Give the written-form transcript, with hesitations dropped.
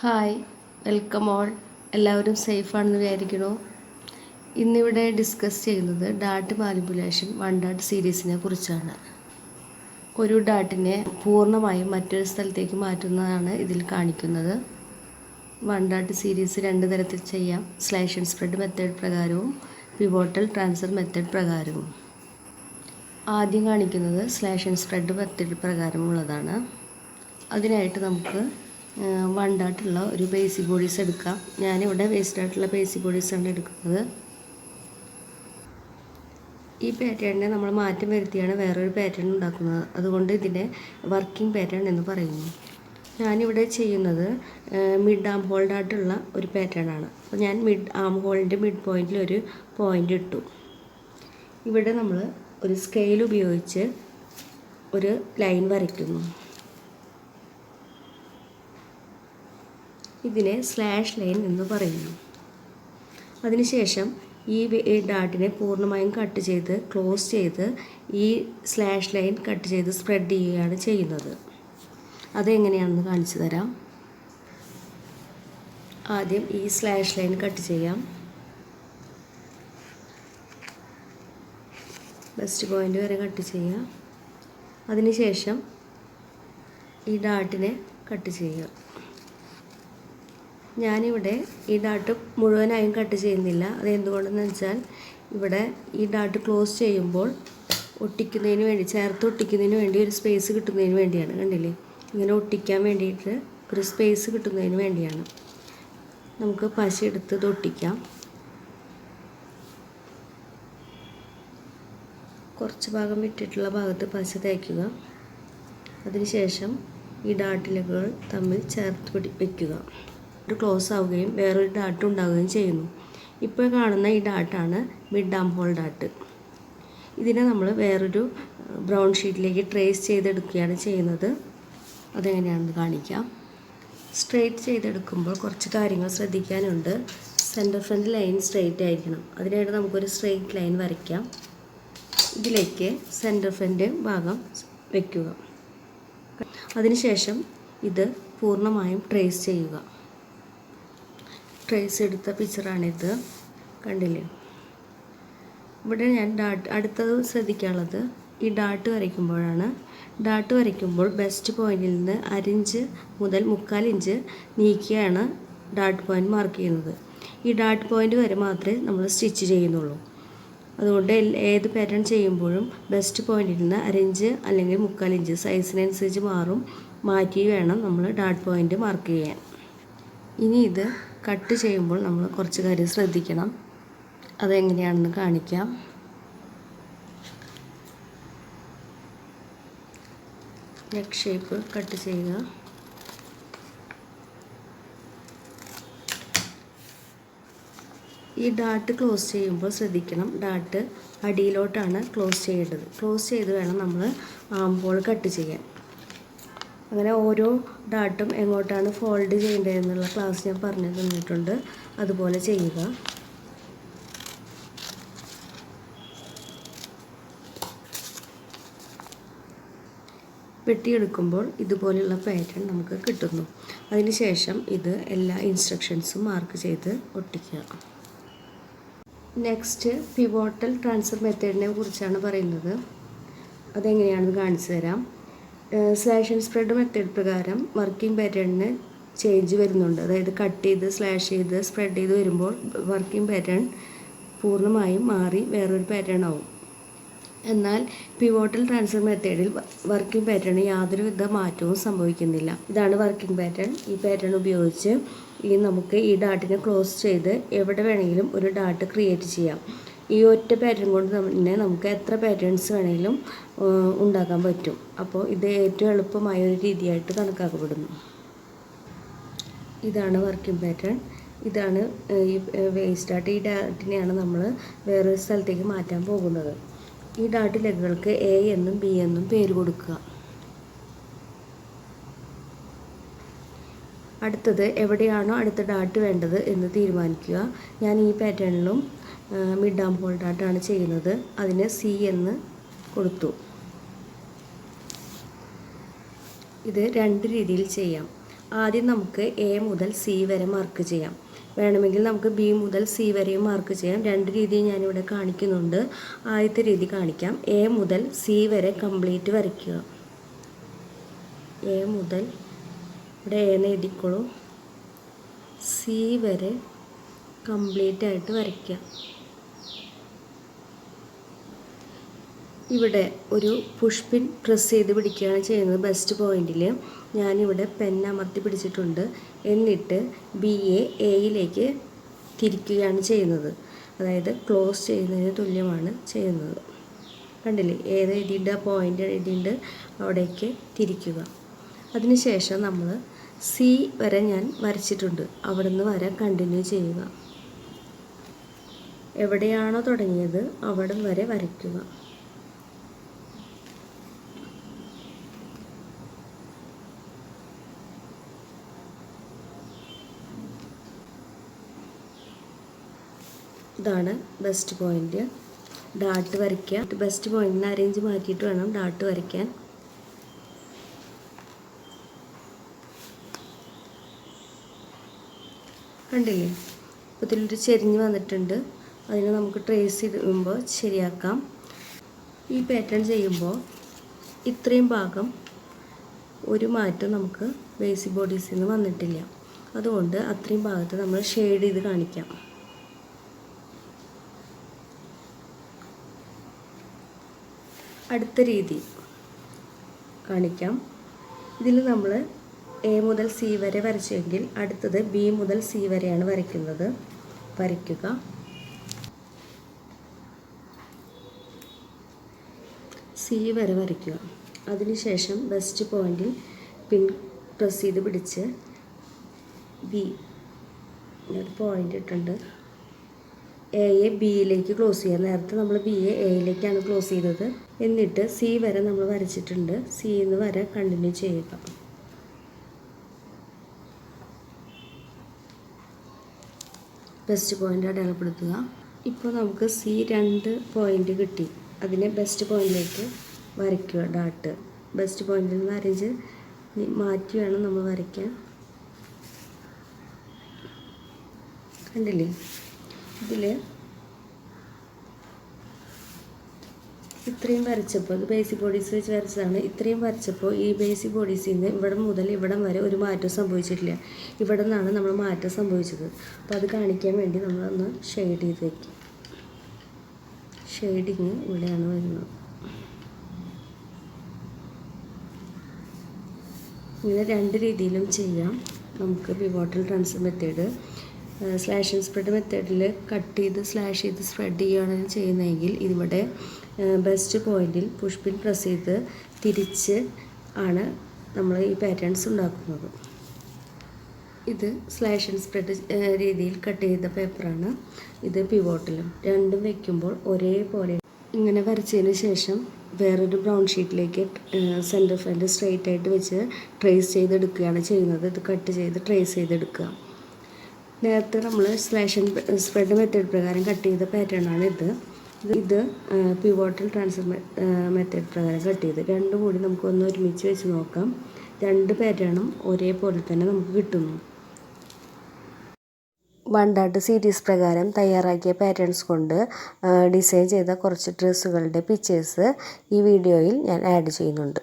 Hi, welcome all. എല്ലാവരും സേഫാണെന്ന് വിചാരിക്കുന്നു. ഇന്നിവിടെ ഡിസ്കസ് ചെയ്യുന്നത് ഡാട്ട് മാനിപ്പുലേഷൻ 1 ഡാട്ട് സീരീസിനെ കുറിച്ചാണ്. ഒരു ഡാട്ടിനെ പൂർണ്ണമായും മറ്റൊരു സ്ഥലത്തേക്ക് മാറ്റുന്നതാണ് ഇതിൽ കാണിക്കുന്നത്. 1 ഡാട്ട് സീരീസ് 2 തരത്തിൽ ചെയ്യാം: സ്ലാഷ് ആൻഡ് സ്പ്രെഡ് മെത്തേഡ് പ്രകാരവും പിവോട്ടൽ ട്രാൻസ്ഫർ മെത്തേഡ് പ്രകാരവും. ആദ്യം കാണിക്കുന്നത് സ്ലാഷ് ആൻഡ് സ്പ്രെഡ് മെത്തേഡ് പ്രകാരമുള്ളതാണ്. അതിനായിട്ട് നമുക്ക് 1 ഡാട്ടുള്ള ഒരു ബേസിക് ബോഡീസ് എടുക്കാം. ഞാനിവിടെ വേസ്റ്റ് ആയിട്ടുള്ള ബേസിക് ബോഡീസാണ് എടുക്കുന്നത്. ഈ പാറ്റേണിനെ നമ്മൾ മാറ്റം വരുത്തിയാണ് വേറൊരു പാറ്റേൺ ഉണ്ടാക്കുന്നത്. അതുകൊണ്ട് ഇതിനെ വർക്കിംഗ് പാറ്റേൺ എന്ന് പറയുന്നു. ഞാനിവിടെ ചെയ്യുന്നത് മിഡ് ആം ഹോൾ ഡാട്ടുള്ള ഒരു പാറ്റേൺ ആണ്. അപ്പോൾ ഞാൻ മിഡ് ആം ഹോളിൻ്റെ മിഡ് പോയിൻറ്റിൽ ഒരു പോയിൻ്റ് ഇട്ടു. ഇവിടെ നമ്മൾ ഒരു സ്കെയിൽ ഉപയോഗിച്ച് ഒരു ലൈൻ വരയ്ക്കുന്നു. ഇതിനെ സ്ലാഷ് ലൈൻ എന്ന് പറയുന്നു. അതിനുശേഷം ഈ ഡാട്ടിനെ പൂർണ്ണമായും കട്ട് ചെയ്ത് ക്ലോസ് ചെയ്ത് ഈ സ്ലാഷ് ലൈൻ കട്ട് ചെയ്ത് സ്പ്രെഡ് ചെയ്യുകയാണ് ചെയ്യുന്നത്. അതെങ്ങനെയാണെന്ന് കാണിച്ചു തരാം. ആദ്യം ഈ സ്ലാഷ് ലൈൻ കട്ട് ചെയ്യാം. ബെസ്റ്റ് പോയിൻ്റ് വരെ കട്ട് ചെയ്യാം. അതിനുശേഷം ഈ ഡാട്ടിനെ കട്ട് ചെയ്യുക. ഞാനിവിടെ ഈ ഡാട്ട് മുഴുവനായും കട്ട് ചെയ്യുന്നില്ല. അത് എന്തുകൊണ്ടെന്ന് വെച്ചാൽ ഇവിടെ ഈ ഡാട്ട് ക്ലോസ് ചെയ്യുമ്പോൾ ഒട്ടിക്കുന്നതിന് വേണ്ടി, ചേർത്ത് ഒട്ടിക്കുന്നതിന് വേണ്ടി ഒരു സ്പേസ് കിട്ടുന്നതിന് വേണ്ടിയാണ്. കണ്ടില്ലേ, ഇങ്ങനെ ഒട്ടിക്കാൻ വേണ്ടിയിട്ട് ഒരു സ്പേസ് കിട്ടുന്നതിന് വേണ്ടിയാണ്. നമുക്ക് പശ എടുത്ത് ഇത് ഒട്ടിക്കാം. കുറച്ച് ഭാഗം വിട്ടിട്ടുള്ള ഭാഗത്ത് പശ തേക്കുക. അതിനുശേഷം ഈ ഡാട്ടിലുകൾ തമ്മിൽ ചേർത്ത് വയ്ക്കുക. ക്ലോസ് ആവുകയും വേറൊരു ഡാട്ട് ഉണ്ടാവുകയും ചെയ്യുന്നു. ഇപ്പോൾ കാണുന്ന ഈ ഡാട്ടാണ് മിഡ് ആം ഹോൾ ഡാട്ട്. ഇതിനെ നമ്മൾ വേറൊരു ബ്രൗൺ ഷീറ്റിലേക്ക് ട്രേസ് ചെയ്തെടുക്കുകയാണ് ചെയ്യുന്നത്. അതെങ്ങനെയാണെന്ന് കാണിക്കാം. സ്ട്രെയിറ്റ് ചെയ്തെടുക്കുമ്പോൾ കുറച്ച് കാര്യങ്ങൾ ശ്രദ്ധിക്കാനുണ്ട്. സെൻറ്റർ ഫ്രണ്ട് ലൈൻ സ്ട്രെയിറ്റ് ആയിരിക്കണം. അതിനായിട്ട് നമുക്കൊരു സ്ട്രെയിറ്റ് ലൈൻ വരയ്ക്കാം. ഇതിലേക്ക് സെൻറ്റർ ഫ്രണ്ട് ഭാഗം വയ്ക്കുക. അതിനുശേഷം ഇത് പൂർണ്ണമായും ട്രേസ് ചെയ്യുക. ട്രേസ് എടുത്ത പിക്ചറാണിത്. കണ്ടില്ലേ, ഇവിടെ ഞാൻ അടുത്തത് ശ്രദ്ധിക്കാനുള്ളത് ഈ ഡാട്ട് വരയ്ക്കുമ്പോഴാണ്. ഡാട്ട് വരയ്ക്കുമ്പോൾ ബെസ്റ്റ് പോയിന്റിൽ നിന്ന് 1 ഇഞ്ച് മുതൽ 3/4 ഇഞ്ച് നീക്കിയാണ് ഡാട്ട് പോയിന്റ് മാർക്ക് ചെയ്യുന്നത്. ഈ ഡാട്ട് പോയിന്റ് വരെ മാത്രമേ നമ്മൾ സ്റ്റിച്ച് ചെയ്യുന്നുള്ളൂ. അതുകൊണ്ട് ഏത് പാറ്റേൺ ചെയ്യുമ്പോഴും ബെസ്റ്റ് പോയിന്റിൽ നിന്ന് 1 ഇഞ്ച് അല്ലെങ്കിൽ 3/4 ഇഞ്ച് സൈസിനനുസരിച്ച് മാറ്റി വേണം നമ്മൾ ഡാട്ട് പോയിന്റ് മാർക്ക് ചെയ്യാൻ. ഇനി ഇത് കട്ട് ചെയ്യുമ്പോൾ നമ്മൾ കുറച്ച് കാര്യം ശ്രദ്ധിക്കണം. അതെങ്ങനെയാണെന്ന് കാണിക്കാം. നെക്ക് ഷേപ്പ് കട്ട് ചെയ്യുക. ഈ ഡാട്ട് ക്ലോസ് ചെയ്യുമ്പോൾ ശ്രദ്ധിക്കണം, ഡാട്ട് അടിയിലോട്ടാണ് ക്ലോസ് ചെയ്യേണ്ടത്. ക്ലോസ് ചെയ്ത് വേണം നമ്മൾ ആം ഹോൾ കട്ട് ചെയ്യാൻ. അങ്ങനെ ഓരോ ഡാട്ടും എങ്ങോട്ടാണ് ഫോൾഡ് ചെയ്യേണ്ടതെന്നുള്ള ക്ലാസ് ഞാൻ പറഞ്ഞു തന്നിട്ടുണ്ട്. അതുപോലെ ചെയ്യുക. വെട്ടിയെടുക്കുമ്പോൾ ഇതുപോലെയുള്ള പാറ്റേൺ നമുക്ക് കിട്ടുന്നു. അതിനുശേഷം ഇത് എല്ലാ ഇൻസ്ട്രക്ഷൻസും മാർക്ക് ചെയ്ത് ഒട്ടിക്കുക. നെക്സ്റ്റ് പിവോട്ടൽ ട്രാൻസ്ഫർ മെത്തേഡിനെ കുറിച്ചാണ് പറയുന്നത്. അതെങ്ങനെയാണെന്ന് കാണിച്ചു തരാം. സ്ലാഷ് ആൻഡ് സ്പ്രെഡ് മെത്തേഡ് പ്രകാരം വർക്കിംഗ് പാറ്റേണിന് ചേഞ്ച് വരുന്നുണ്ട്. അതായത് കട്ട് ചെയ്ത് സ്ലാഷ് ചെയ്ത് സ്പ്രെഡ് ചെയ്ത് വരുമ്പോൾ വർക്കിംഗ് പാറ്റേൺ പൂർണ്ണമായും മാറി വേറൊരു പാറ്റേൺ ആവും. എന്നാൽ പിവോട്ടൽ ട്രാൻസ്ഫർ മെത്തേഡിൽ വർക്കിംഗ് പാറ്റേണിന് യാതൊരുവിധ മാറ്റവും സംഭവിക്കുന്നില്ല. ഇതാണ് വർക്കിംഗ് പാറ്റേൺ. ഈ പാറ്റേൺ ഉപയോഗിച്ച് നമുക്ക് ഈ ഡാട്ടിനെ ക്ലോസ് ചെയ്ത് എവിടെ വേണമെങ്കിലും ഒരു ഡാട്ട് ക്രിയേറ്റ് ചെയ്യാം. ഈ ഒറ്റ പാറ്റേൺ കൊണ്ട് തന്നെ നമുക്ക് എത്ര പാറ്റേൺസ് വേണമെങ്കിലും ഉണ്ടാക്കാൻ പറ്റും. അപ്പോൾ ഇത് ഏറ്റവും എളുപ്പമായ ഒരു രീതിയായിട്ട് കണക്കാക്കപ്പെടുന്നു. ഇതാണ് വർക്കിംഗ് പാറ്റേൺ. ഇതാണ് ഈ വേസ്റ്റ് ഡാട്ട്. ഈ ഡാട്ടിനെയാണ് നമ്മൾ വേറൊരു സ്ഥലത്തേക്ക് മാറ്റാൻ പോകുന്നത്. ഈ ഡാട്ട് ലെഗുകൾക്ക് A എന്നും B എന്നും പേര് കൊടുക്കുക. അടുത്തത് എവിടെയാണോ അടുത്ത ഡാട്ട് വേണ്ടത് എന്ന് തീരുമാനിക്കുക. ഞാൻ ഈ പാറ്റേണിലും മിഡ് ആം ഹോൾ ഡാട്ടാണ് ചെയ്യുന്നത്. അതിന് C എന്ന് കൊടുത്തു. ഇത് 2 രീതിയിൽ ചെയ്യാം. ആദ്യം നമുക്ക് എ മുതൽ സി വരെ മാർക്ക് ചെയ്യാം. വേണമെങ്കിൽ നമുക്ക് ബി മുതൽ സി വരെയും മാർക്ക് ചെയ്യാം. രണ്ട് രീതിയും ഞാനിവിടെ കാണിക്കുന്നുണ്ട്. ആദ്യത്തെ രീതി കാണിക്കാം. എ മുതൽ സി വരെ കംപ്ലീറ്റ് വരയ്ക്കുക. എ മുതൽ ഇവിടെ എന്ന് എഴുതിക്കോളൂ, സി വരെ കംപ്ലീറ്റ് ആയിട്ട് വരയ്ക്കുക. ഇവിടെ ഒരു പുഷ് പിൻ പ്രസ് ചെയ്ത് പിടിക്കുകയാണ് ചെയ്യുന്നത്. ബെസ്റ്റ് പോയിന്റിൽ ഞാനിവിടെ പെൻ അമർത്തി പിടിച്ചിട്ടുണ്ട്. എന്നിട്ട് ബി എയിലേക്ക് തിരിക്കുകയാണ് ചെയ്യുന്നത്. അതായത് ക്ലോസ് ചെയ്യുന്നതിന് തുല്യമാണ് ചെയ്യുന്നത്. കണ്ടില്ലേ, ഏത് എഴുതിയിട്ട് ആ പോയിൻ്റ് എഴുതിയിട്ട് അവിടേക്ക് തിരിക്കുക. അതിനുശേഷം നമ്മൾ സി വരെ ഞാൻ വരച്ചിട്ടുണ്ട്. അവിടെ നിന്ന് വരെ കണ്ടിന്യൂ ചെയ്യുക. എവിടെയാണോ തുടങ്ങിയത് അവിടെ വരെ വരയ്ക്കുക. ഇതാണ് ബെസ്റ്റ് പോയിന്റ്. ഡാട്ട് വരയ്ക്കുക. ബെസ്റ്റ് പോയിന്റിന് അറേഞ്ച് മാറ്റിയിട്ട് വേണം ഡാട്ട് വരയ്ക്കാൻ. കണ്ടില്ലേ, അപ്പോൾ ഇതിലൊരു ചെരിഞ്ഞ് വന്നിട്ടുണ്ട്. അതിനെ നമുക്ക് ട്രേസ് ചെയ്യുമ്പോൾ ശരിയാക്കാം. ഈ പാറ്റേൺ ചെയ്യുമ്പോൾ ഇത്രയും ഭാഗം ഒരു മാറ്റം നമുക്ക് ബേസിക് ബോഡീസിൽ നിന്ന് വന്നിട്ടില്ല. അതുകൊണ്ട് അത്രയും ഭാഗത്ത് നമ്മൾ ഷെയ്ഡ് ചെയ്ത് കാണിക്കാം. അടുത്ത രീതി കാണിക്കാം. ഇതിൽ നമ്മൾ എ മുതൽ സി വരെ വരച്ചെങ്കിൽ അടുത്തത് ബി മുതൽ സി വരെയാണ് വരയ്ക്കുന്നത്. വരയ്ക്കുക. സി വരെ വരയ്ക്കുക. അതിനുശേഷം ബെസ്റ്റ് പോയിന്റിൽ പിൻ പ്രസ് ചെയ്ത് പിടിച്ച് ബി ഒരു പോയിന്റ് ഇട്ടുണ്ട്. എയെ ബിയിലേക്ക് ക്ലോസ് ചെയ്യുക. നേരത്തെ നമ്മൾ ബിയെ എയിലേക്കാണ് ക്ലോസ് ചെയ്തത്. എന്നിട്ട് സി വരെ നമ്മൾ വരച്ചിട്ടുണ്ട്. സിയിൽ നിന്ന് വരെ കണ്ടിന്യൂ ചെയ്യുക. ബെസ്റ്റ് പോയിൻ്റ് അടയാളപ്പെടുത്തുക. ഇപ്പോൾ നമുക്ക് സി 2 പോയിൻ്റ് കിട്ടി. അതിനെ ബെസ്റ്റ് പോയിന്റിലേക്ക് വരയ്ക്കുക. ഡാട്ട് ബെസ്റ്റ് പോയിന്റിൽ നിന്ന് അരേഞ്ച് മാറ്റി വേണം നമ്മൾ വരയ്ക്കാൻ. കണ്ടില്ലേ, ഇതിൽ ഇത്രയും വരച്ചപ്പോൾ ഇത് ബേസിക് ബോഡീസ് വെച്ച് വരച്ചതാണ്. ഇത്രയും വരച്ചപ്പോൾ ഈ ബേസിക് ബോഡീസിൽ നിന്ന് ഇവിടെ മുതൽ ഇവിടം വരെ ഒരു മാറ്റം സംഭവിച്ചിട്ടില്ല. ഇവിടെ നിന്നാണ് നമ്മൾ മാറ്റം സംഭവിച്ചത്. അപ്പോൾ അത് കാണിക്കാൻ വേണ്ടി നമ്മളൊന്ന് ഷെയ്ഡ് ചെയ്ത് വയ്ക്കും. ഷെയ്ഡിങ് ഇവിടെയാണ് വരുന്നത്. ഇങ്ങനെ രണ്ട് രീതിയിലും ചെയ്യാം. നമുക്ക് pivotal transfer method slash and spread മെത്തേഡിൽ കട്ട് ചെയ്ത് സ്ലാഷ് ചെയ്ത് സ്പ്രെഡ് ചെയ്യുകയാണ് ചെയ്യുന്നതെങ്കിൽ ഇതിവിടെ ബെസ്റ്റ് പോയിന്റിൽ പുഷ് പിൻ പ്രസ് ചെയ്ത് തിരിച്ച് ആണ് നമ്മൾ ഈ പാറ്റേൺസ് ഉണ്ടാക്കുന്നത്. ഇത് സ്ലാഷ് ആൻഡ് സ്പ്രെഡ് രീതിയിൽ കട്ട് ചെയ്ത പേപ്പറാണ്. ഇത് പിവോട്ടിലും രണ്ടും വയ്ക്കുമ്പോൾ ഒരേപോലെ ഇങ്ങനെ വരച്ചതിന് ശേഷം വേറൊരു ബ്രൗൺ ഷീറ്റിലേക്ക് സെൻറ്റർ ഫ്രണ്ട് സ്ട്രെയിറ്റ് ആയിട്ട് വെച്ച് ട്രേസ് ചെയ്തെടുക്കുകയാണ് ചെയ്യുന്നത്. ഇത് കട്ട് ചെയ്ത് ട്രേസ് ചെയ്തെടുക്കുക. നേരത്തെ നമ്മൾ സ്ലാഷ് ആൻഡ് സ്പ്രെഡ് മെത്തേഡ് പ്രകാരം കട്ട് ചെയ്ത പാറ്റേണാണ് ഇത് പിവോട്ടൽ ട്രാൻസ്ഫർ മെത്തേഡ് പ്രകാരം കട്ട് ചെയ്ത്. രണ്ടും കൂടി നമുക്കൊന്ന് ഒരുമിച്ച് വെച്ച് നോക്കാം. രണ്ട് പാറ്റേണും ഒരേപോലെ തന്നെ നമുക്ക് കിട്ടുന്നു. 1 ഡാട്ട് സീരീസ് പ്രകാരം തയ്യാറാക്കിയ പാറ്റേൺസ് കൊണ്ട് ഡിസൈൻ ചെയ്ത കുറച്ച് ഡ്രസ്സുകളുടെ പിക്ചേഴ്സ് ഈ വീഡിയോയിൽ ഞാൻ ആഡ് ചെയ്യുന്നുണ്ട്.